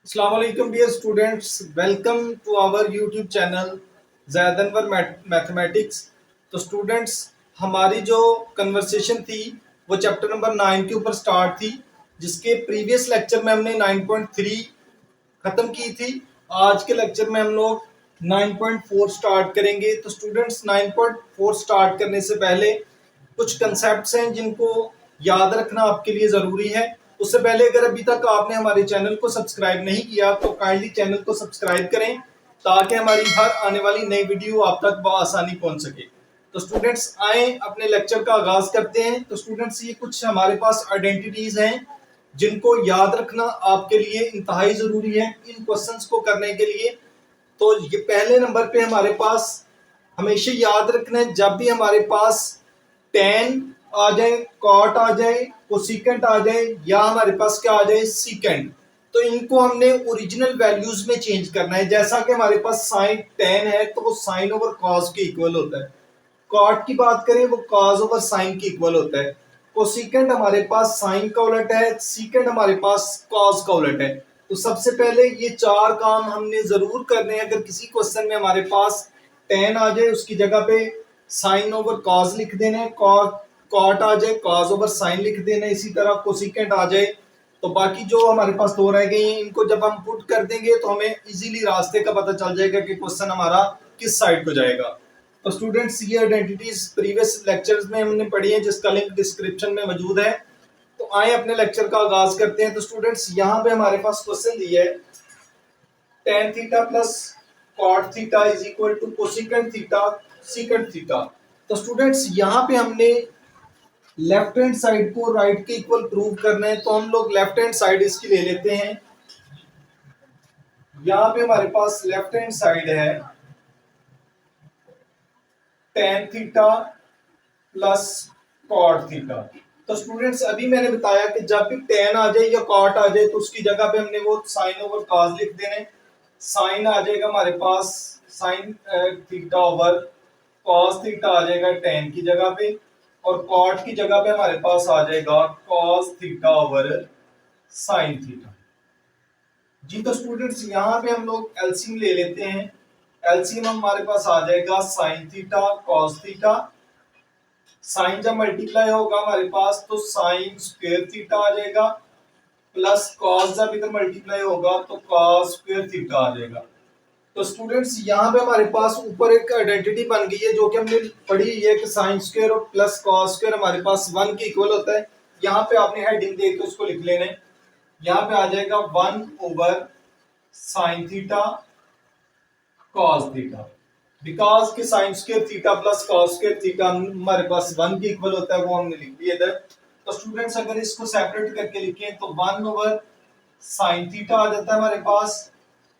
अस्सलाम वालेकुम dear students, welcome to our YouTube channel Zaid Anwar mathematics. तो स्टूडेंट्स, हमारी जो कन्वर्सेशन थी वो चैप्टर नंबर 9 के ऊपर स्टार्ट थी, जिसके प्रीवियस लेक्चर में हमने 9.3 ख़त्म की थी। आज के लेक्चर में हम लोग 9.4 स्टार्ट करेंगे। तो स्टूडेंट्स, 9.4 स्टार्ट करने से पहले कुछ कंसेप्ट्स हैं जिनको याद रखना आपके लिए ज़रूरी है। उससे पहले अगर अभी तक आपने हमारे चैनल को सब्सक्राइब नहीं किया तो काइंडली चैनल को सब्सक्राइब करें, ताकि हमारी हर आने वाली नई वीडियो आप तक बआसानी पहुंच सके। तो स्टूडेंट्स, आए अपने लेक्चर का आगाज करते हैं। तो स्टूडेंट्स, ये कुछ हमारे पास आइडेंटिटीज हैं जिनको याद रखना आपके लिए इंतहाई जरूरी है इन क्वेश्चंस को करने के लिए। तो ये पहले नंबर पे हमारे पास हमेशा याद रखना है, जब भी हमारे पास टेन आ जाए, कॉट आ जाए, कोसिकेंट आ जाए, या हमारे पास क्या आ जाए, सीकेंट, तो इनको हमने ओरिजिनल वैल्यूज में चेंज करना है। जैसा कि हमारे पास साइन टेन है तो वो साइन ओवर कॉस के इक्वल होता है। कॉट की बात करें वो कॉस ओवर साइन के इक्वल होता है। कोसिकेंट हमारे पास साइन का उलट है, सीकेंट हमारे पास कॉस का उलट है। तो सबसे पहले ये चार काम हमने जरूर करने हैं। अगर किसी क्वेश्चन में हमारे पास टेन आ जाए, उसकी जगह पे साइन ओवर कॉस लिख देना है, कॉट आ जाए कॉस ओवर साइन लिख देना है, इसी तरह कोसिकेंट आ जाए। तो बाकी जो हमारे पास दो रह गई हैं, इनको जब हम पुट कर देंगे तो हमें इजीली रास्ते का पता चल जाएगा कि क्वेश्चन हमारा किस साइड को जाएगा। तो स्टूडेंट्स, ये आइडेंटिटीज प्रीवियस लेक्चर्स में हमने पढ़ी है, जिसका लिंक डिस्क्रिप्शन में मौजूद है। तो आए अपने लेक्चर का आगाज करते हैं। तो स्टूडेंट्स, यहाँ पे हमारे पास क्वेश्चन दिया है tan theta plus cot theta is equal to cosecant theta secant theta. तो स्टूडेंट्स, यहाँ पे हमने लेफ्ट हैंड साइड को राइट के इक्वल प्रूव करना है। तो हम लोग लेफ्ट हैंड साइड इसकी ले लेते हैं। यहाँ पे हमारे पास लेफ्ट हैंड साइड है tan theta plus cot theta. तो स्टूडेंट्स, अभी मैंने बताया कि जब भी tan आ जाए या कॉट आ जाए तो उसकी जगह पे हमने वो साइन ओवर कॉस लिख देने। साइन आ जाएगा हमारे पास sine theta over cos theta आ जाएगा tan की जगह पे, और कॉट की जगह पे हमारे पास आ जाएगा cos theta over sine theta. जी, तो स्टूडेंट्स, यहाँ पे हम लोग एलसीएम ले लेते हैं। एलसीएम हमारे पास आ जाएगा sine theta cos theta. Sine जब मल्टीप्लाई होगा हमारे पास तो साइन स्क्वायर थीटा आ जाएगा, प्लस कॉस जब इधर मल्टीप्लाई होगा तो कॉस स्क्वायर थीटा आ जाएगा। तो स्टूडेंट्स, यहाँ पे हमारे पास ऊपर एक आइडेंटिटी बन गई है जो कि हमने पढ़ी हुई है कि साइन स्क्वायर और प्लस कॉस स्क्वायर हमारे पास 1 के इक्वल होता है। यहाँ पे आपने हेडिंग देख के उसको लिख लेना है। यहाँ पे आ जाएगा 1 over sine theta cos theta, because के sine square theta plus cos square theta हमारे पास 1 के इक्वल होता है, वो हमने लिख दिया इधर। तो स्टूडेंट्स, अगर इसको सेपरेट करके लिखें तो 1 ओवर साइन थीटा आ जाता है हमारे पास,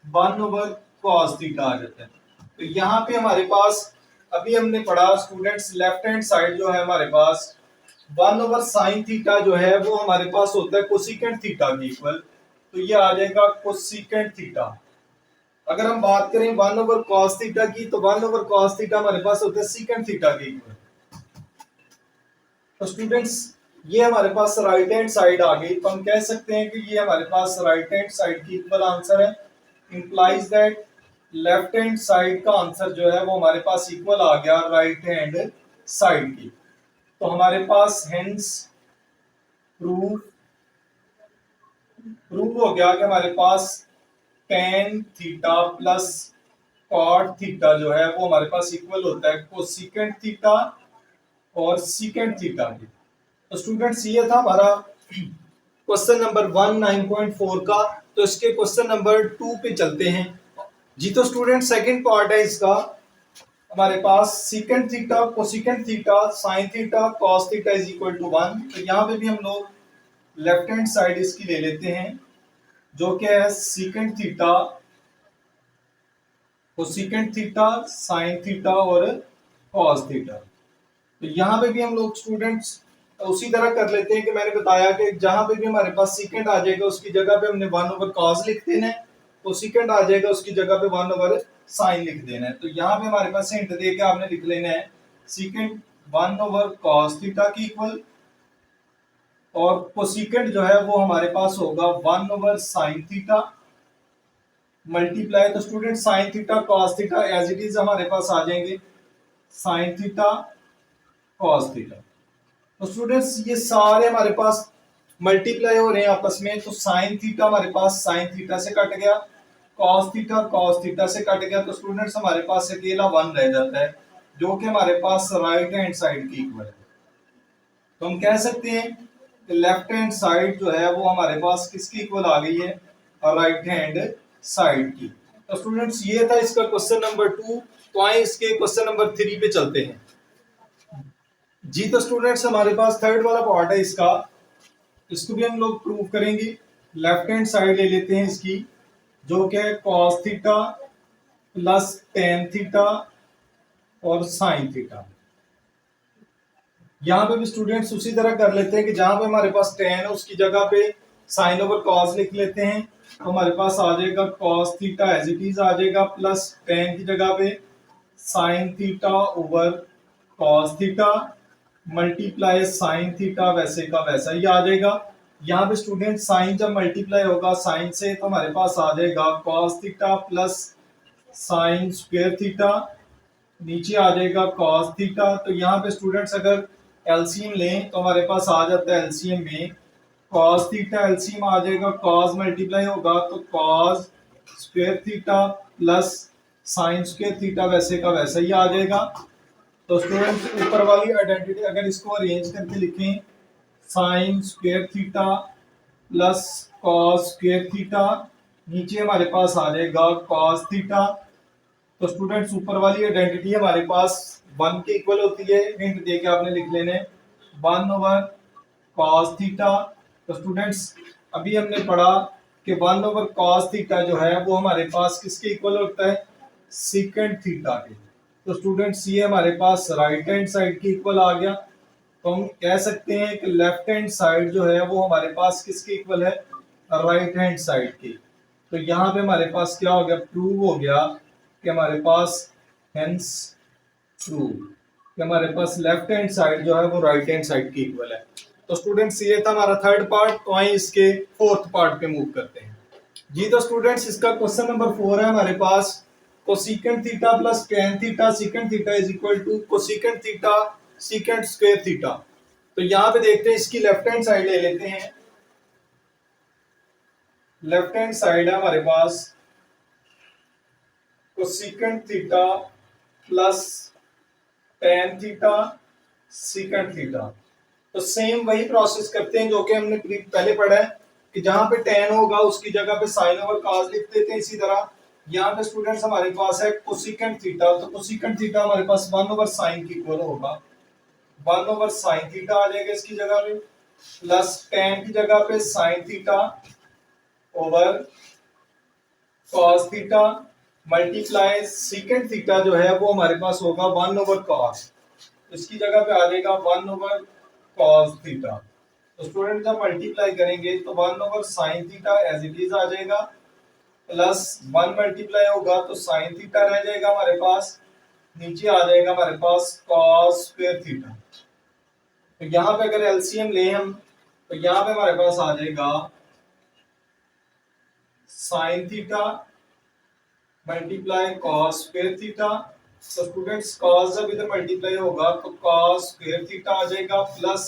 1 ओवर कॉस थीटा आ जाता है। तो यहाँ पे हमारे पास अभी हमने पढ़ा स्टूडेंट्स, लेफ्ट हैंड साइड जो है हमारे पास 1 ओवर साइन थीटा जो है वो हमारे पास होता है कोसिकेंट थीटा के इक्वल। तो ये आ जाएगा कोसिकेंट थीटा। अगर हम बात करें 1 ओवर cos थीटा की, तो 1 ओवर cos थीटा हमारे पास होता है सीकेंट थीटा के इक्वल। तो स्टूडेंट्स, ये हमारे पास राइट हैंड साइड आ गई, तो हम कह सकते हैं कि ये हमारे पास राइट हैंड साइड की इक्वल आंसर है। Implies that left hand side का आंसर जो है वो हमारे पास इक्वल आ गया राइट हैंड साइड की। तो हमारे पास हेंस प्रूफ प्रूव हो गया कि हमारे पास tan theta plus cot theta जो है वो हमारे पास इक्वल होता है कोसिकेंट थीटा और सीकेंट थीटा के। तो स्टूडेंट्स, ये था हमारा क्वेश्चन नंबर 1 9.4 का। तो इसके क्वेश्चन नंबर 2 पे चलते हैं। जी, तो स्टूडेंट, सेकंड पार्ट है इसका। हमारे पास secant theta cosecant theta sine theta cos theta is equal to 1। तो यहाँ पे भी हम लोग लेफ्ट हैंड साइड इसकी ले लेते हैं, जो कि है secant theta cosecant theta sine theta और कॉस थीटा। तो यहाँ पे भी हम लोग स्टूडेंट्स उसी तरह कर लेते हैं कि मैंने बताया कि जहां पे भी हमारे पास सीकेंट आ जाएगा उसकी जगह पे हमने 1 ओवर कॉस लिख देना है, तो सीकेंट आ जाएगा उसकी जगह पे 1 ओवर साइन लिख देना है। तो यहाँ पे हमारे पास हिंट दे के आपने लिख लेना है सीकेंट 1 ओवर कॉस थीटा की इक्वल, और कोसिकेंट जो है वो हमारे पास होगा 1 ओवर साइन थीटा। मल्टीप्लाई, तो student sine theta cos theta as it is हमारे पास आ जाएंगे, साइन थीटा कॉस थीटा। तो स्टूडेंट्स ये सारे हमारे पास मल्टीप्लाई हो रहे हैं आपस में, तो साइन थीटा हमारे पास साइन थीटा से कट गया, कॉस थीटा से कट गया, तो स्टूडेंट्स हमारे पास अकेला वन रह जाता है जो कि हमारे पास राइट हैंड साइड की इक्वल है। तो हम कह सकते हैं कि लेफ्ट हैंड साइड जो है वो हमारे पास किसकी इक्वल आ गई है, राइट हैंड साइड की। तो स्टूडेंट्स ये था इसका क्वेश्चन नंबर 2। तो आए इसके क्वेश्चन नंबर 3 पे चलते हैं जी। तो स्टूडेंट्स हमारे पास थर्ड वाला पार्ट है इसका, इसको भी हम लोग प्रूव करेंगे। लेफ्ट हैंड साइड ले लेते हैं इसकी, जो कि है cos theta plus tan theta और साइन थीटा। यहाँ पे भी स्टूडेंट्स उसी तरह कर लेते हैं कि जहां पे हमारे पास टेन है उसकी जगह पे साइन ओवर कॉस लिख लेते हैं, तो हमारे पास आ जाएगा cos theta as it is आ जाएगा, प्लस टेन की जगह पे sine theta over cos theta multiply sine theta वैसे का वैसा ही आ जाएगा। यहाँ पे स्टूडेंट साइन जब मल्टीप्लाई होगा साइन से, तो हमारे पास आ जाएगा cos theta plus sine square theta, नीचे आ जाएगा कॉस थीटा। तो यहाँ पे स्टूडेंट्स अगर एलसीएम लें तो हमारे पास आ जाता है एलसीएम में कॉस थीटा, एलसीएम आ जाएगा कॉस मल्टीप्लाई होगा तो cos square theta plus sine square theta वैसे का वैसा ही आ जाएगा। तो स्टूडेंट्स ऊपर वाली आइडेंटिटी अगर इसको अरेंज करके लिखें, sign square theta plus cos square theta, नीचे हमारे पास आ जाएगा कॉस थीटा। तो स्टूडेंट्स ऊपर वाली आइडेंटिटी हमारे पास वन के इक्वल होती है, हिंट दे के आपने लिख लेने वन ओवर कॉस थीटा। तो स्टूडेंट्स अभी हमने पढ़ा कि वन ओवर कॉस थीटा जो है वो हमारे पास किसके इक्वल होता है, सीकेंट थीटा के। तो स्टूडेंट्स ये हमारे पास राइट हैंड साइड की इक्वल आ गया। तो हम कह सकते हैं कि लेफ्ट हैंड साइड जो है वो हमारे पास किसकी इक्वल है, राइट हैंड साइड की। तो यहाँ पे हमारे पास क्या हो गया, प्रूव हो गया कि हमारे पास हेंस प्रूव कि हमारे पास लेफ्ट हैंड साइड जो है वो राइट हैंड साइड की इक्वल है। तो स्टूडेंट्स ये था हमारा थर्ड पार्ट। तो आइए इसके फोर्थ पार्ट पे मूव करते हैं जी। तो स्टूडेंट्स इसका क्वेश्चन नंबर 4 है हमारे पास, cosecant theta plus tan theta secant theta is equal to cosecant theta secant square theta. तो यहाँ पे देखते हैं इसकी लेफ्ट हैंड साइड ले लेते हैं। लेफ्ट हैंड साइड है हमारे पास cosecant theta plus tan theta secant theta. तो सेम वही प्रोसेस करते हैं जो कि हमने पहले पढ़ा है कि जहां पे टेन होगा उसकी जगह पे साइन ओवर कॉस लिख देते हैं। इसी तरह यहाँ पे स्टूडेंट्स हमारे पास है कोसेकेंट थीटा, तो कोसेकेंट थीटा हमारे पास वन ओवर साइन की इक्वल होगा, वन ओवर साइन थीटा आ जाएगा इसकी जगह पे, प्लस टेन की जगह पे sine theta over cos theta multiply second theta जो है वो हमारे पास होगा वन ओवर कॉस, इसकी जगह पे आ जाएगा वन ओवर कॉस थीटा। तो स्टूडेंट जब मल्टीप्लाई करेंगे तो one over sine theta as it is आ जाएगा, प्लस वन मल्टीप्लाई होगा तो साइन थीटा रह जाएगा हमारे पास, नीचे आ जाएगा हमारे पास कॉस स्क्वायर थीटा। तो यहाँ पे अगर एलसीएम ले हम तो यहाँ पे हमारे पास आ जाएगा sine theta multiply cos square theta. तो स्टूडेंट्स कॉस जब इधर मल्टीप्लाई होगा तो कॉस स्क्वायर थीटा आ जाएगा, प्लस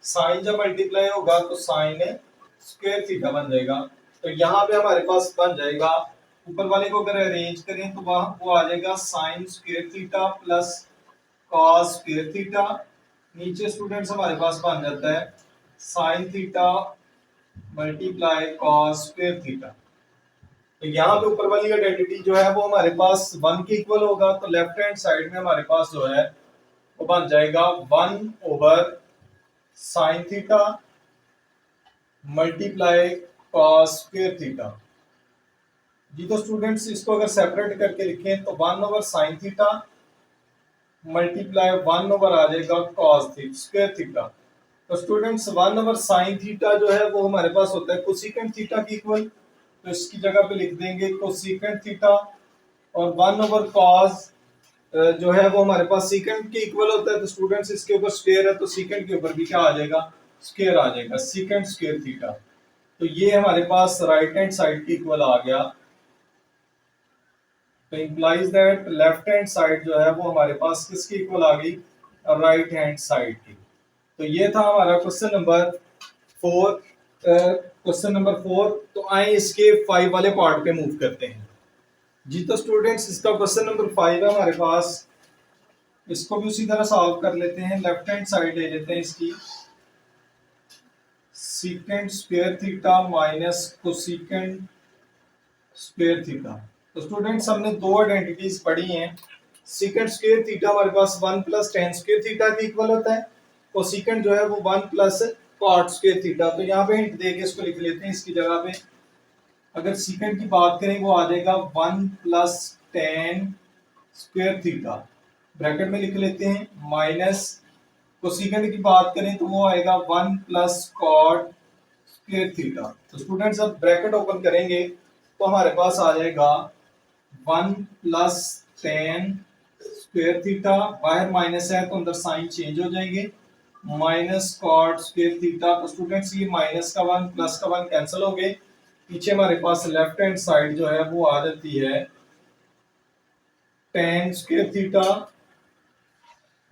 साइन जब मल्टीप्लाई होगा तो साइन स्क्वायर थीटा बन जाएगा। तो यहाँ पे हमारे पास बन जाएगा, ऊपर वाले को अगर अरेंज करें तो वहां वो आ जाएगा sign square theta plus cos square theta, नीचे स्टूडेंट्स हमारे पास बन जाता है sign theta multiply cos square theta. तो यहाँ पे ऊपर वाली आइडेंटिटी जो है वो हमारे पास वन के इक्वल होगा, तो लेफ्ट हैंड साइड में हमारे पास जो है वो बन जाएगा one over sine theta multiply cos square theta जी। तो स्टूडेंट्स इसको अगर सेपरेट करके लिखें तो one over sine theta multiply one over आ जाएगा कॉस स्क्वायर थीटा। तो students one over sine theta जो है वो हमारे पास होता है कोसेकेंट थीटा की इक्वल, तो इसकी जगह पे लिख देंगे कोसेकेंट थीटा, और वन ओवर कॉस जो है वो हमारे पास सेकेंड के इक्वल होता है। तो स्टूडेंट्स इसके ऊपर स्क्वायर है तो सेकेंड के ऊपर भी क्या आ जाएगा, स्क्वायर आ जाएगा, सेकेंड स्क्वायर थीटा। तो ये हमारे पास राइट हैंड साइड की इक्वल आ गया तो implies that left hand side जो है वो हमारे पास किसकी इक्वल आ गई, राइट हैंड साइड की। तो ये था हमारा क्वेश्चन नंबर 4। Question number 4। तो आए इसके 5 वाले पार्ट पे मूव करते हैं। जी तो स्टूडेंट्स इसका क्वेश्चन नंबर 5 है हमारे पास। इसको भी उसी तरह सॉल्व कर लेते हैं। लेफ्ट हैंड साइड ले लेते हैं इसकी, secant square theta minus cosecant square theta. तो स्टूडेंट्स हमने दो आइडेंटिटीज पढ़ी हैं। सीकेंट स्क्वायर थीटा हमारे पास 1 प्लस टेन स्क्वायर थीटा के इक्वल होता है, और सीकेंट जो है वो 1 प्लस कॉट स्क्वायर थीटा। तो यहाँ पे हिंट देके इसको लिख लेते हैं इसकी जगह पे। अगर सीकेंट की बात करें वो आ जाएगा 1 plus ten square theta, bracket में लिख लेते हैं, माइनस कोसेकेंट की बात करें तो वो आएगा 1 प्लस कॉट स्क्वायर थीटा। तो स्टूडेंट्स अब ब्रैकेट ओपन करेंगे तो हमारे पास आ जाएगा 1 प्लस टेन स्क्वायर थीटा, बाहर माइनस है तो अंदर साइन चेंज हो जाएंगे, माइनस कॉट स्क्वायर थीटा। तो स्टूडेंट्स ये माइनस का 1 प्लस का 1 कैंसिल हो गए। पीछे हमारे पास लेफ्ट हैंड साइड जो है वो आ जाती है tan square theta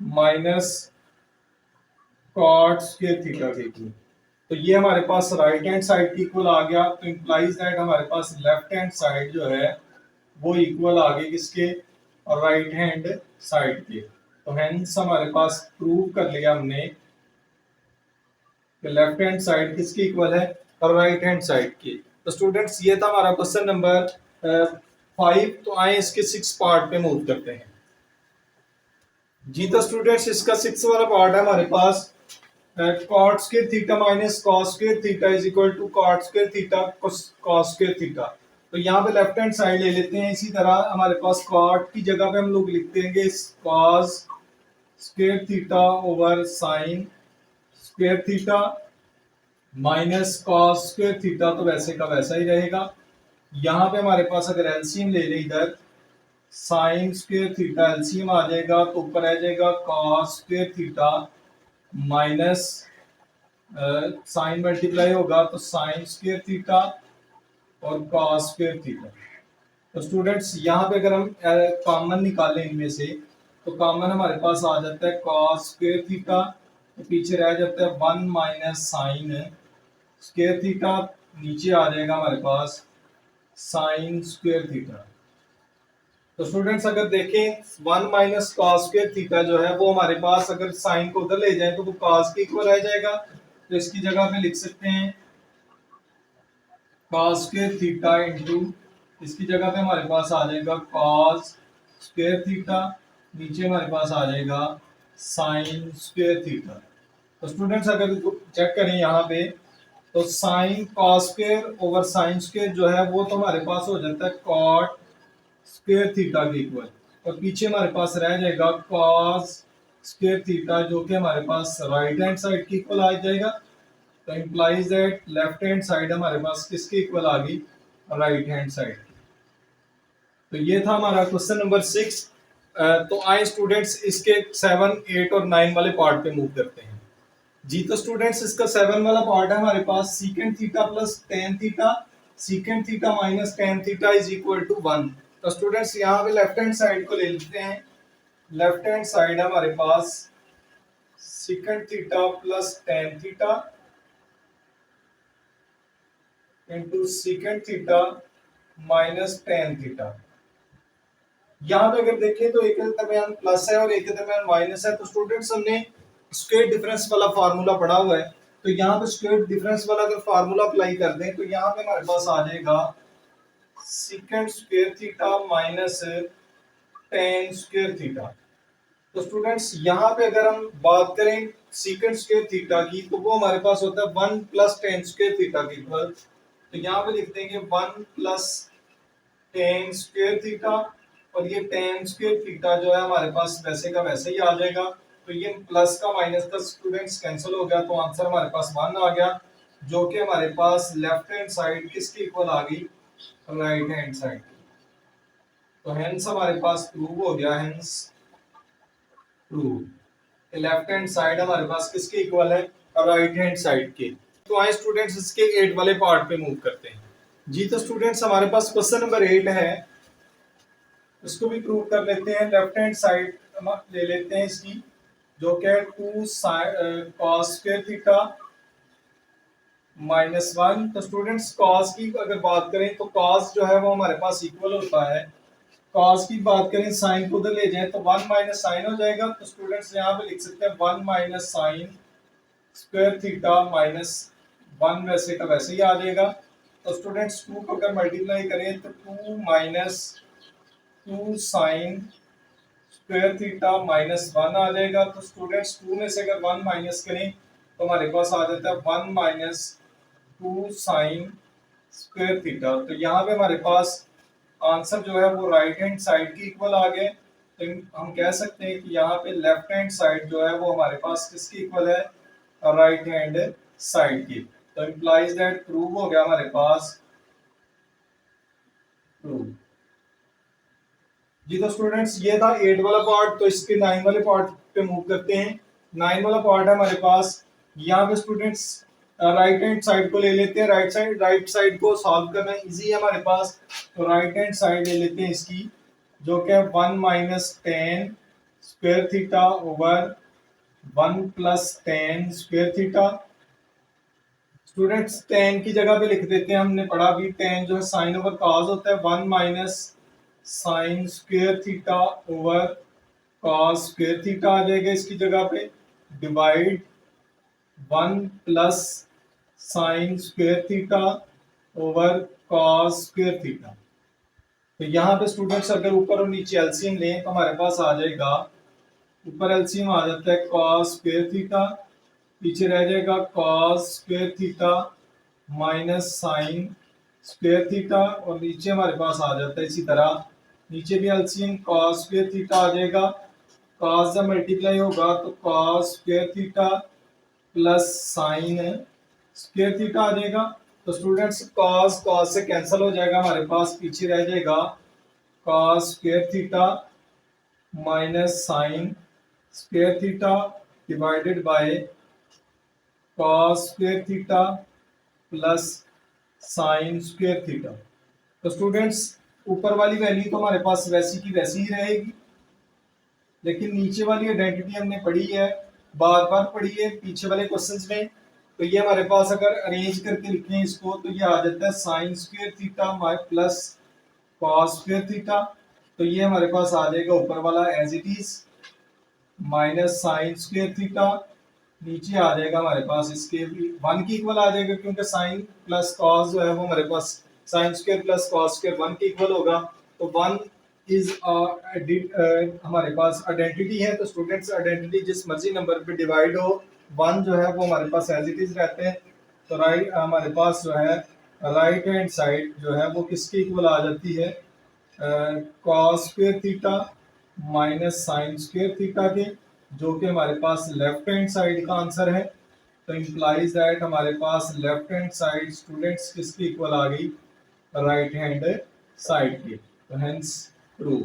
minus cot square theta के इक्वल। तो ये हमारे पास राइट हैंड साइड की इक्वल आ गया। तो इंप्लाइज दैट हमारे पास लेफ्ट हैंड साइड जो है वो इक्वल आ गई किसके, और राइट हैंड साइड के। तो हेंस हमारे पास प्रूव कर लिया हमने कि लेफ्ट हैंड साइड किसकी इक्वल है, और राइट हैंड साइड की। तो स्टूडेंट्स ये था हमारा क्वेश्चन नंबर 5। तो आए इसके 6 पार्ट पे मूव करते हैं। जी तो स्टूडेंट्स इसका 6 वाला पार्ट है हमारे पास, cot square theta minus cos square theta is equal to cot square theta cos square theta. तो यहाँ पे लेफ्ट हैंड साइड ले लेते हैं। इसी तरह हमारे पास cot की जगह पे हम लोग लिख देंगे cos square theta over sin square theta minus cos square theta, तो वैसे का वैसा ही रहेगा। यहाँ पे हमारे पास अगर एलसीएम ले लें इधर, साइन स्क्वायर थीटा एलसीएम आ जाएगा तो ऊपर आ जाएगा cos square theta minus sine multiply होगा तो साइन स्क्वायर थीटा और कॉस स्क्वायर थीटा। तो स्टूडेंट्स यहाँ पे अगर हम कॉमन निकालें इनमें से, तो कॉमन हमारे पास आ जाता है कॉस स्क्वायर थीटा, तो पीछे रह जाता है 1 माइनस साइन स्क्वायर थीटा, नीचे आ जाएगा हमारे पास साइन स्क्वायर थीटा। तो स्टूडेंट्स अगर देखें 1 माइनस कॉस स्क्वायर थीटा जो है वो हमारे पास अगर साइन को उधर ले जाए तो वो कॉस के इक्वल आ जाएगा। तो इसकी जगह पे लिख सकते हैं कॉस स्क्वायर थीटा इंटू, इसकी जगह पे हमारे पास आ जाएगा कॉस स्क्वायर थीटा, नीचे हमारे पास आ जाएगा साइन स्क्वायर थीटा। तो स्टूडेंट्स अगर चेक करें यहाँ पे तो sine cos square over sine square जो है वो तो हमारे पास हो जाता है कॉट स्क्वायर थीटा के इक्वल, और पीछे हमारे पास रह जाएगा कॉस स्क्वायर थीटा जो कि हमारे पास राइट हैंड साइड की इक्वल आ जाएगा। तो implies that left hand side हमारे पास किसकी इक्वल आ गई, राइट हैंड साइड। तो ये था हमारा क्वेश्चन नंबर 6। तो आए स्टूडेंट्स इसके 7, 8 और 9 वाले पार्ट पे मूव करते हैं। जी तो स्टूडेंट्स इसका 7 वाला पार्ट है हमारे पास, secant theta plus tan theta secant theta minus tan theta is equal to 1। तो स्टूडेंट्स यहाँ पे लेफ्ट हैंड साइड को ले लेते हैं। लेफ्ट हैंड साइड हमारे पास secant theta plus tan theta into secant theta minus tan theta. यहाँ पे अगर देखें तो एक के दरमियान प्लस है और एक के दरमियान माइनस है। तो स्टूडेंट्स हमने स्क्वायर डिफरेंस वाला फार्मूला पढ़ा हुआ है, तो यहाँ पे स्क्वायर डिफरेंस वाला अगर फार्मूला अप्लाई कर दें तो यहाँ पे हमारे पास आ जाएगा secant square theta minus ten square theta. तो स्टूडेंट्स यहाँ पे अगर हम बात करें सीकेंट स्क्वायर थीटा की तो वो हमारे पास होता है 1 प्लस टेन स्क्वायर थीटा के इक्वल। तो यहाँ पे लिख देंगे 1 प्लस टेन स्क्वायर थीटा, और ये टेन स्क्वायर थीटा जो है हमारे पास वैसे का वैसे ही आ जाएगा। तो ये प्लस का माइनस का स्टूडेंट्स कैंसिल हो गया, तो आंसर हमारे पास 1 आ गया, जो कि हमारे पास लेफ्ट हैंड साइड किसकी इक्वल आ गई, राइट हैंड साइड। तो हेंस हमारे पास प्रूव हो गया, hence prove left hand side हमारे पास किसके इक्वल है, राइट हैंड साइड के। तो आए स्टूडेंट्स इसके 8 वाले पार्ट पे मूव करते हैं। जी तो स्टूडेंट्स हमारे पास क्वेश्चन नंबर 8 है। इसको भी प्रूव कर लेते हैं। लेफ्ट हैंड साइड हम ले लेते हैं इसकी, जो कि 2 cos स्क्वायर थीटा -1। तो स्टूडेंट्स cos की अगर बात करें तो cos जो है वो हमारे पास इक्वल होता है, cos की बात करें साइन को उधर ले जाए तो 1 माइनस साइन हो जाएगा। तो स्टूडेंट्स यहाँ पे लिख सकते हैं 1 माइनस साइन स्क्वायर थीटा -1, वैसे का वैसे ही आ जाएगा। तो स्टूडेंट्स 2 को अगर मल्टीप्लाई करें तो 2 माइनस 2 साइन स्क्वायर थीटा -1 आ जाएगा। तो स्टूडेंट्स 2 में से अगर 1 माइनस करें तो हमारे पास आ जाता है 1 माइनस 2 साइन स्क्वायर थीटा। तो यहाँ पे हमारे पास आंसर जो है वो राइट हैंड साइड की इक्वल आ गए। तो हम कह सकते हैं कि यहाँ पे लेफ्ट हैंड साइड जो है वो हमारे पास किसकी इक्वल है, राइट हैंड साइड की। तो इम्प्लाइज दैट प्रूव हो गया हमारे पास प्रूव। जी तो स्टूडेंट्स ये था 8 वाला पार्ट। तो इसके 9 वाले पार्ट पे मूव करते हैं। 9 वाला पार्ट है हमारे पास। यहाँ पे स्टूडेंट्स राइट हैंड साइड को ले लेते हैं। राइट साइड को सॉल्व करना इजी है हमारे पास। तो राइट हैंड साइड ले लेते हैं इसकी, जो कि 1 minus ten square theta over 1 plus ten square theta. Students ten की जगह पे लिख देते हैं, हमने पढ़ा भी टेन जो है साइन ओवर कॉस होता है। 1 minus sine square theta over cos square theta आ जाएगा इसकी जगह पे, divide 1 plus sine square theta over cos square theta. तो यहाँ पे स्टूडेंट्स अगर ऊपर और नीचे एलसीएम लें तो हमारे पास आ जाएगा, ऊपर एलसीएम आ जाता है कॉस स्क्वायर थीटा, पीछे रह जाएगा cos square theta minus sine square theta, और नीचे हमारे पास आ जाता है इसी तरह नीचे भी एलसीएम कॉस स्क्वायर थीटा आ जाएगा। कॉस जब मल्टीप्लाई होगा तो cos square theta plus sine square theta आ जाएगा। तो स्टूडेंट्स कॉस कॉस से कैंसिल हो जाएगा, हमारे पास पीछे रह जाएगा cos square theta minus sine square theta divided by cos square theta plus sine square theta. तो स्टूडेंट्स ऊपर वाली वैल्यू तो हमारे पास वैसी की वैसी ही रहेगी, लेकिन नीचे वाली आइडेंटिटी हमने पढ़ी है, बार बार पढ़ी है पीछे वाले क्वेश्चंस में। तो ये हमारे पास अगर अरेंज करके लिखें इसको तो ये आ जाता है sine square theta plus cos square theta. तो ये हमारे पास आ जाएगा ऊपर वाला as it is minus sine square theta, नीचे आ जाएगा हमारे पास इसके भी 1 की इक्वल आ जाएगा, क्योंकि साइन प्लस कॉस जो है वो हमारे पास sine square plus cos square 1 की इक्वल होगा। तो 1 इज हमारे पास आइडेंटिटी है। तो स्टूडेंट्स आइडेंटिटी जिस मर्जी नंबर पे डिवाइड हो 1 जो है वो हमारे पास एज इट इज रहते हैं। तो राइट हमारे पास जो है राइट हैंड साइड जो है वो किसकी इक्वल आ जाती है, cos square theta minus sine square theta के, जो कि हमारे पास लेफ्ट हैंड साइड का आंसर है। तो इम्प्लाइज दैट हमारे पास लेफ्ट हैंड साइड स्टूडेंट्स किसकी इक्वल आ गई, राइट हैंड साइड की। तो हेंस प्रूव।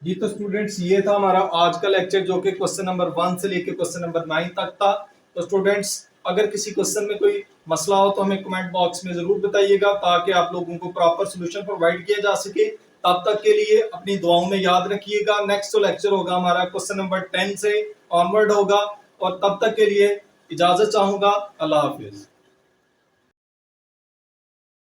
जी तो स्टूडेंट्स ये था हमारा आज का लेक्चर, जो कि क्वेश्चन नंबर 1 से लेकर क्वेश्चन नंबर 9 तक था। तो स्टूडेंट्स अगर किसी क्वेश्चन में कोई मसला हो तो हमें कमेंट बॉक्स में जरूर बताइएगा, ताकि आप लोगों को प्रॉपर सोल्यूशन प्रोवाइड किया जा सके। तब तक के लिए अपनी दुआओं में याद रखिएगा। नेक्स्ट लेक्चर होगा हमारा क्वेश्चन नंबर 10 से ऑनवर्ड होगा, और तब तक के लिए इजाजत चाहूंगा। अल्लाह हाफिज।